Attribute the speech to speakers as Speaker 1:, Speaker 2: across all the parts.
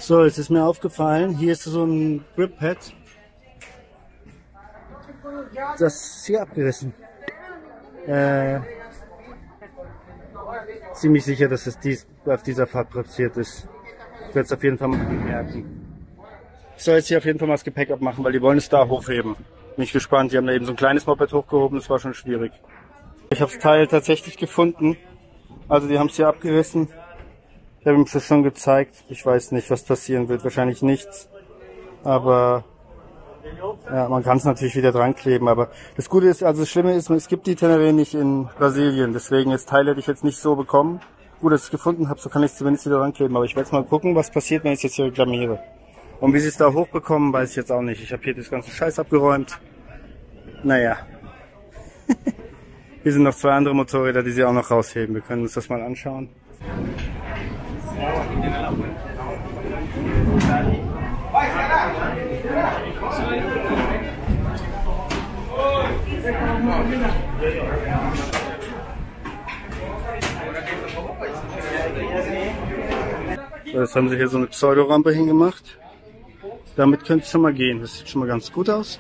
Speaker 1: So, jetzt ist mir aufgefallen, hier ist so ein Grip-Pad. Das ist hier abgerissen. Ziemlich sicher, dass es auf dieser Fahrt produziert ist. Ich werde es auf jeden Fall mal merken. Ich soll jetzt hier auf jeden Fall mal das Gepäck abmachen, weil die wollen es da hochheben. Bin ich gespannt. Die haben da eben so ein kleines Moped hochgehoben, das war schon schwierig. Ich habe das Teil tatsächlich gefunden. Also die haben es hier abgerissen. Ich habe ihm das schon gezeigt. Ich weiß nicht, was passieren wird. Wahrscheinlich nichts. Aber ja, man kann es natürlich wieder dran kleben. Aber das Gute ist, also das Schlimme ist, es gibt die Teneré nicht in Brasilien. Deswegen das Teil hätte ich jetzt nicht so bekommen. Gut, dass ich es gefunden habe, so kann ich es zumindest wieder dran kleben. Aber ich werde jetzt mal gucken, was passiert, wenn ich es jetzt hier reklamiere. Und wie sie es da hochbekommen, weiß ich jetzt auch nicht. Ich habe hier das ganze Scheiß abgeräumt. Naja. Hier sind noch zwei andere Motorräder, die sie auch noch rausheben. Wir können uns das mal anschauen. So, jetzt haben sie hier so eine Pseudorampe hingemacht. Damit könnte es schon mal gehen. Das sieht schon mal ganz gut aus.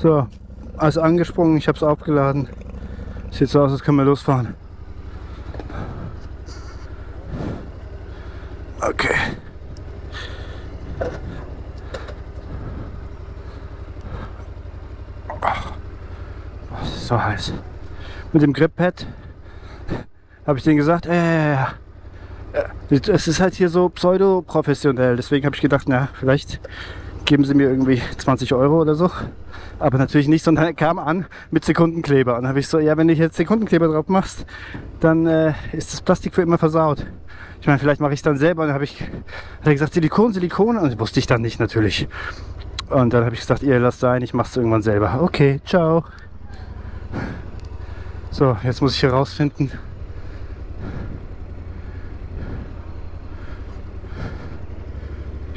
Speaker 1: So, alles angesprungen, ich habe es aufgeladen. Sieht so aus, als können wir losfahren. Okay. Oh, es ist so heiß. Mit dem Grip-Pad habe ich denen gesagt, es ist halt hier so pseudo-professionell. Deswegen habe ich gedacht, na, vielleicht geben sie mir irgendwie 20 € oder so. Aber natürlich nicht, sondern er kam an mit Sekundenkleber. Und dann habe ich so, ja, wenn du jetzt Sekundenkleber drauf machst, dann ist das Plastik für immer versaut. Ich meine, vielleicht mache ich es dann selber. Und dann hat er gesagt, Silikon. Und das wusste ich dann nicht natürlich. Und dann habe ich gesagt, ihr lasst sein, ich mache es irgendwann selber. Okay, ciao. So, jetzt muss ich hier rausfinden.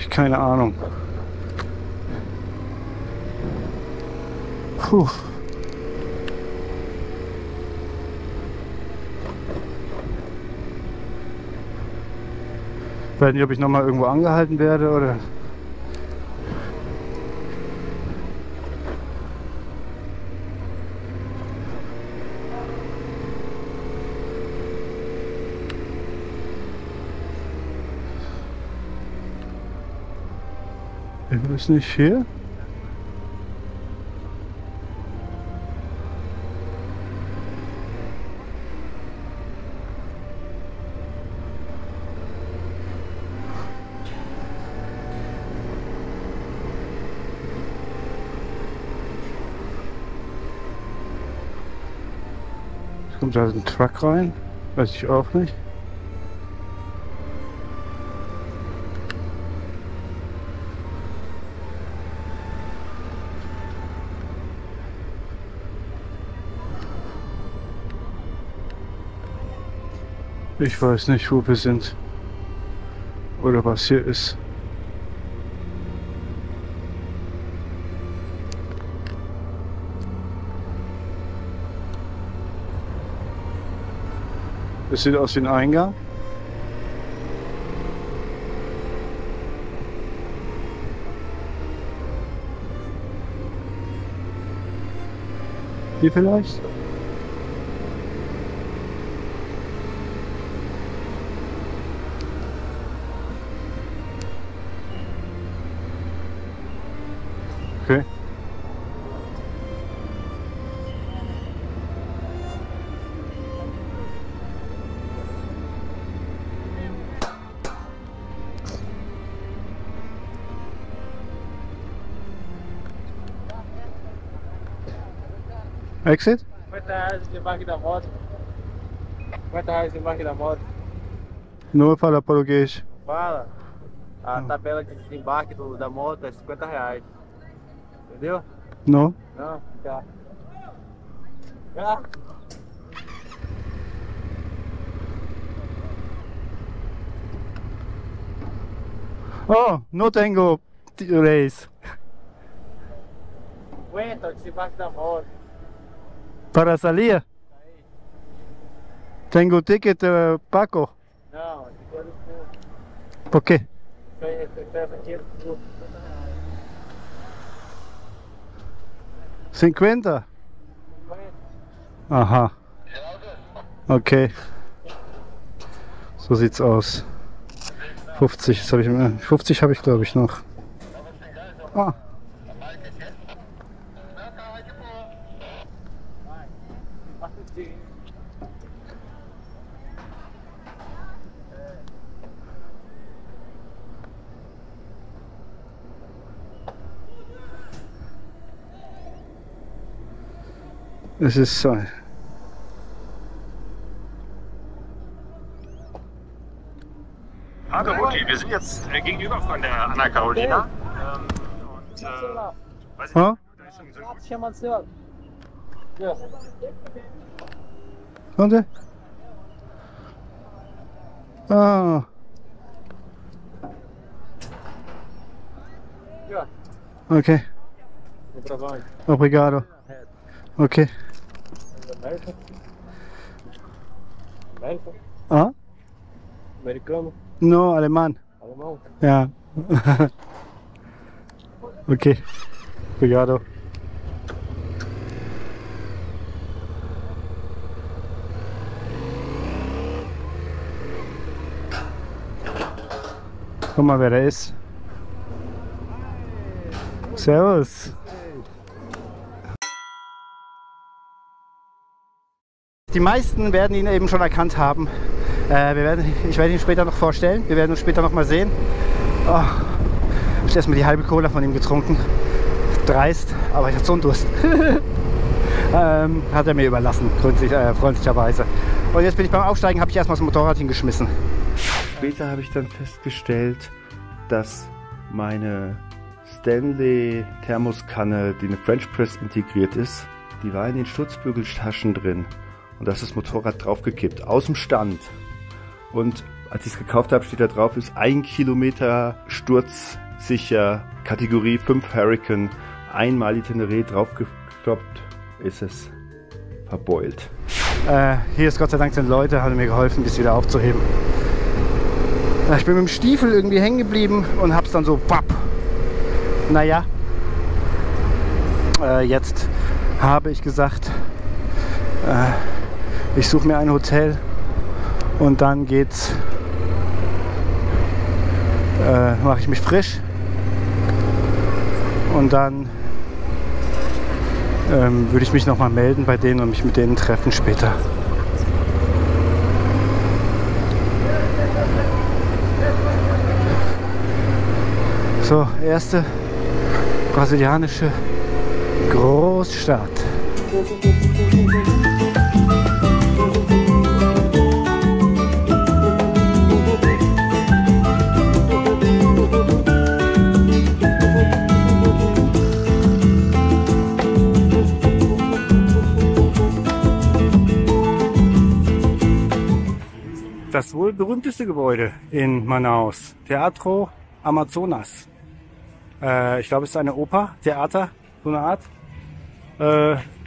Speaker 1: Keine Ahnung. Puh. Ich weiß nicht, ob ich nochmal irgendwo angehalten werde oder. Ist nicht hier? Kommt da ein Truck rein? Weiß ich auch nicht. Ich weiß nicht, wo wir sind. Oder was hier ist. Das sieht aus wie ein Eingang. Hier vielleicht? Okay. Exit?
Speaker 2: Quanto reais o embarque da moto? Quanto reais o embarque da moto?
Speaker 1: Não fala português.
Speaker 2: Fala. A tabela de desembarque da moto é 50 reais. Entendeu?
Speaker 1: Não?
Speaker 2: Não? Tá. Ah.
Speaker 1: Oh, no tengo race.
Speaker 2: Aguenta o desembarque da moto.
Speaker 1: Para salir. Tengo ticket Paco.
Speaker 2: Não, esse aqui é do povo.
Speaker 1: ¿Por qué?
Speaker 2: Essa aqui é do povo.
Speaker 1: 50? Aha. Okay. So sieht's aus. 50, das hab ich, 50 habe ich glaube ich noch. Ah. Es ist so.
Speaker 3: Hallo Mutti, wir sind jetzt gegenüber von der Anna Carolina. Weiß ich
Speaker 1: Ah?
Speaker 3: nicht, da ist so gut.
Speaker 2: Chama de seu. Ja.
Speaker 1: Onde? Ah,
Speaker 2: Ja.
Speaker 1: okay.
Speaker 2: Vou pra onde?
Speaker 1: Obrigado. Okay.
Speaker 2: América? América?
Speaker 1: Ah?
Speaker 2: Americano?
Speaker 1: No, alemán.
Speaker 2: Alemão?
Speaker 1: Ja. Okay. Obrigado. Guck mal, wer da ist. Servus. Die meisten werden ihn eben schon erkannt haben. Ich werde ihn später noch vorstellen. Wir werden uns später noch mal sehen. Oh, ich habe erstmal die halbe Cola von ihm getrunken. Dreist, aber ich hatte so einen Durst. Hat er mir überlassen, freundlicherweise. Und jetzt bin ich beim Aufsteigen, habe ich erstmal das Motorrad hingeschmissen. Später habe ich dann festgestellt, dass meine Stanley Thermoskanne, die eine French Press integriert ist, die war in den Stutzbügeltaschen drin. Und da ist das Motorrad draufgekippt, aus dem Stand. Und als ich es gekauft habe, steht da drauf, ist 1 Kilometer sturzsicher, Kategorie 5 Hurricane, einmal die Teneré draufgekloppt, ist es verbeult. Hier ist Gott sei Dank sind Leute, haben mir geholfen, das wieder aufzuheben. Ich bin mit dem Stiefel irgendwie hängen geblieben und hab's dann so papp. Naja, jetzt habe ich gesagt, ich suche mir ein Hotel und dann geht's, mache ich mich frisch und dann würde ich mich noch mal melden bei denen und mich mit denen treffen später. So, erste brasilianische Großstadt. das wohl berühmteste Gebäude in Manaus. Teatro Amazonas. Ich glaube, es ist eine Oper, Theater, so eine Art.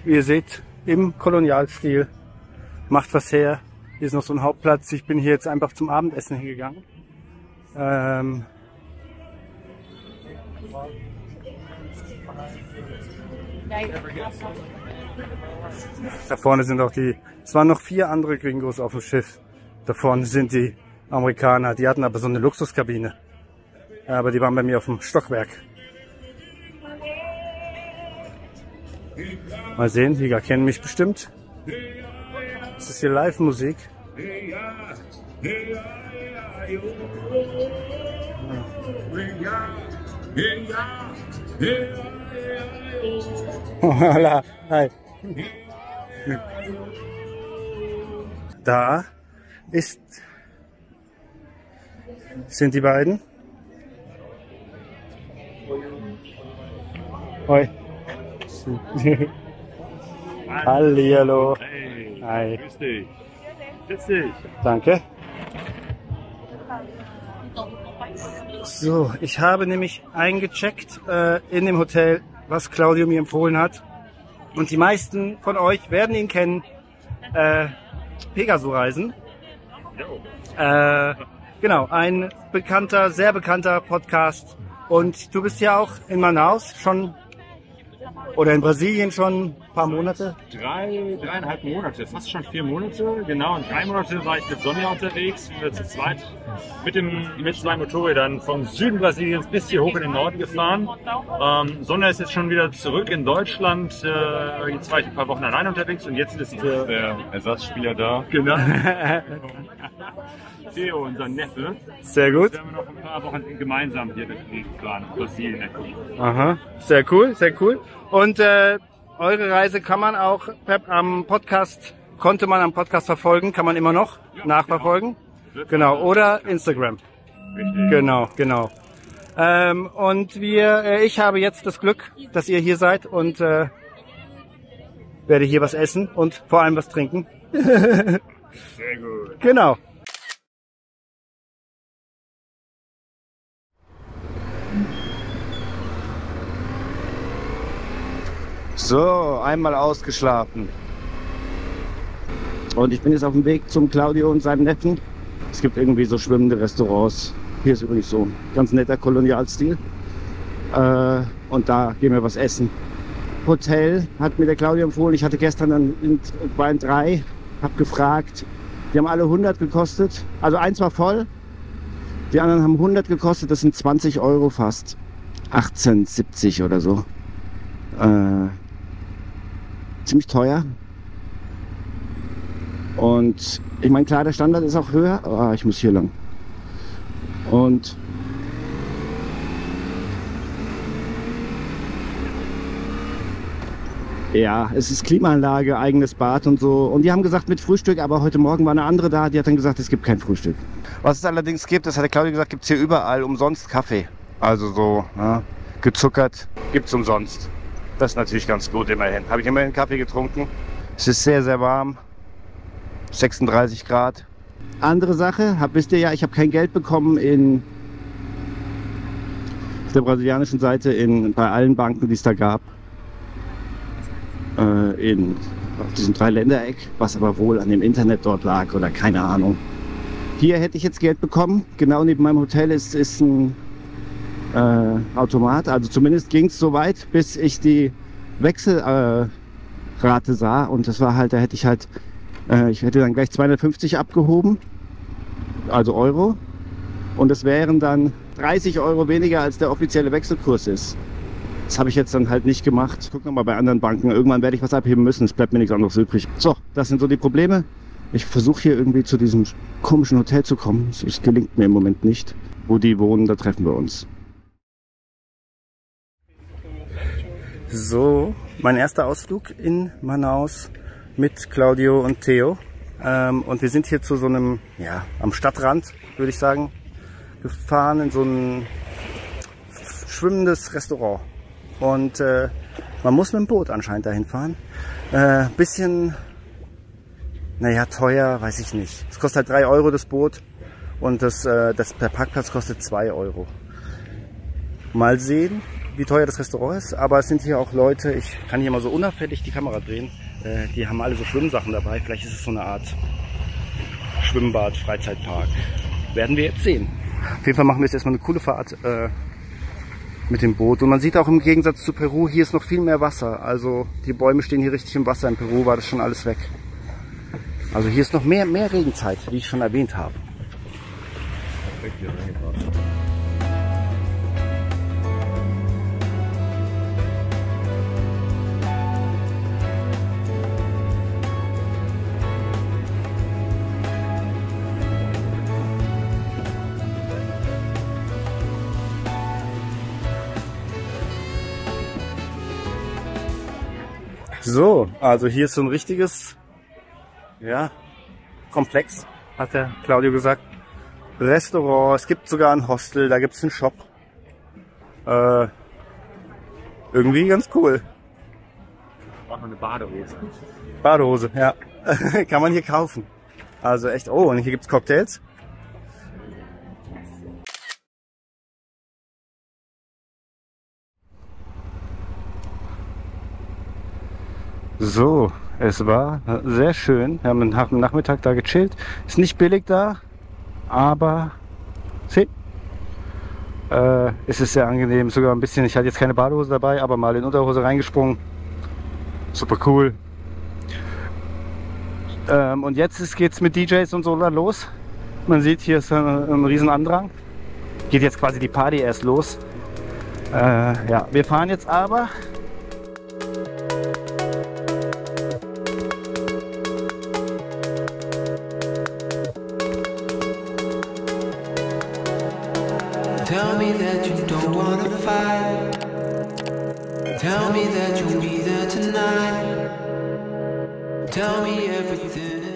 Speaker 1: Wie ihr seht, im Kolonialstil. Macht was her. Hier ist noch so ein Hauptplatz. Ich bin hier jetzt einfach zum Abendessen hingegangen. Da vorne sind auch es waren noch 4 andere Gringos auf dem Schiff. Da vorne sind die Amerikaner. Die hatten aber so eine Luxuskabine. Aber die waren bei mir auf dem Stockwerk. Mal sehen, die kennen mich bestimmt. Das ist hier Live-Musik. Hola, hi. Da sind die beiden. Hoi. Hallihallo.
Speaker 3: Hey,
Speaker 1: Hi.
Speaker 3: grüß dich. Setz dich.
Speaker 1: Danke. So, ich habe nämlich eingecheckt in dem Hotel, was Claudio mir empfohlen hat. Und die meisten von euch werden ihn kennen. Pegaso-Reisen. Genau, ein bekannter, sehr bekannter Podcast. Und du bist ja auch in Manaus schon, oder in Brasilien schon ein paar Monate.
Speaker 3: 3,5 Monate, fast schon 4 Monate. Genau, und 3 Monate war ich mit Sonja unterwegs. Wir sind zu zweit mit 2 Motorrädern vom Süden Brasiliens bis hier hoch in den Norden gefahren. Sonja ist jetzt schon wieder zurück in Deutschland. Jetzt war ich ein paar Wochen allein unterwegs und jetzt ist der Ersatzspieler da. Genau. Theo, unser Neffe.
Speaker 1: Sehr gut.
Speaker 3: Werden wir noch ein paar Wochen gemeinsam hier durch die Gegend fahren, Brasilien.
Speaker 1: Aha, sehr cool, sehr cool. Und eure Reise kann man auch konnte man am Podcast verfolgen, kann man immer noch nachverfolgen. Genau, oder Instagram.
Speaker 3: Richtig.
Speaker 1: Genau. Und ich habe jetzt das Glück, dass ihr hier seid und werde hier was essen und vor allem was trinken.
Speaker 3: Sehr gut.
Speaker 1: Genau. So, einmal ausgeschlafen. Und ich bin jetzt auf dem Weg zum Claudio und seinem Neffen. Es gibt irgendwie so schwimmende Restaurants. Hier ist übrigens so ein ganz netter Kolonialstil. Und da gehen wir was essen. Hotel hat mir der Claudio empfohlen. Ich hatte gestern dann bei 3, habe gefragt. Die haben alle 100 gekostet. Also eins war voll. Die anderen haben 100 gekostet. Das sind 20 Euro fast. 18,70 oder so. Ziemlich teuer. Und ich meine, klar, der Standard ist auch höher. Oh, ich muss hier lang. Und ja, es ist Klimaanlage, eigenes Bad und so. Und die haben gesagt mit Frühstück, aber heute Morgen war eine andere da, die hat dann gesagt, es gibt kein Frühstück. Was es allerdings gibt, das hat der Claudio gesagt, gibt es hier überall umsonst Kaffee. Also so, ja, gezuckert, gibt es umsonst. Das ist natürlich ganz gut immerhin. Habe ich immerhin Kaffee getrunken. Es ist sehr, sehr warm. 36 Grad. Andere Sache, wisst ihr ja, ich habe kein Geld bekommen auf der brasilianischen Seite bei allen Banken, die es da gab. Auf diesem Dreiländereck, was aber wohl an dem Internet dort lag oder keine Ahnung. Hier hätte ich jetzt Geld bekommen. Genau neben meinem Hotel ist ein Automat. Also zumindest ging es so weit, bis ich die Wechselrate sah. Und das war halt, da hätte ich halt, ich hätte dann gleich 250 abgehoben, also Euro. Und es wären dann 30 Euro weniger, als der offizielle Wechselkurs ist. Das habe ich jetzt dann halt nicht gemacht. Ich gucke nochmal bei anderen Banken. Irgendwann werde ich was abheben müssen. Es bleibt mir nichts anderes übrig. So, das sind so die Probleme. Ich versuche hier irgendwie zu diesem komischen Hotel zu kommen. Es gelingt mir im Moment nicht. Wo die wohnen, da treffen wir uns. So, mein erster Ausflug in Manaus mit Claudio und Theo. Und wir sind hier zu so einem, ja, am Stadtrand, würde ich sagen, gefahren in so ein schwimmendes Restaurant. Und man muss mit dem Boot anscheinend dahin fahren. Bisschen Naja, teuer, weiß ich nicht. Es kostet halt 3 Euro das Boot und der Parkplatz kostet 2 Euro. Mal sehen, wie teuer das Restaurant ist, aber es sind hier auch Leute, ich kann hier mal so unauffällig die Kamera drehen, die haben alle so Schwimmsachen dabei. Vielleicht ist es so eine Art Schwimmbad, Freizeitpark. Werden wir jetzt sehen. Auf jeden Fall machen wir jetzt erstmal eine coole Fahrt mit dem Boot. Und man sieht auch im Gegensatz zu Peru, hier ist noch viel mehr Wasser. Also die Bäume stehen hier richtig im Wasser. In Peru war das schon alles weg. Also hier ist noch mehr Regenzeit, wie ich schon erwähnt habe. So, also hier ist so ein richtiges, ja, Komplex, hat der Claudio gesagt. Restaurant, es gibt sogar ein Hostel, da gibt es einen Shop. Irgendwie ganz cool.
Speaker 3: Auch noch eine Badehose.
Speaker 1: Badehose, ja. Kann man hier kaufen. Also echt, oh, und hier gibt's Cocktails. So, es war sehr schön. Wir haben am Nachmittag da gechillt. Ist nicht billig da, aber es ist sehr angenehm. Sogar ein bisschen, ich hatte jetzt keine Badehose dabei, aber mal in Unterhose reingesprungen. Super cool. Und jetzt geht's mit DJs und so los. Man sieht, hier ist ein riesen Andrang. Geht jetzt quasi die Party erst los. Ja, wir fahren jetzt aber.
Speaker 4: Tell me that you don't wanna fight. Tell me that you'll be there tonight. Tell me everything.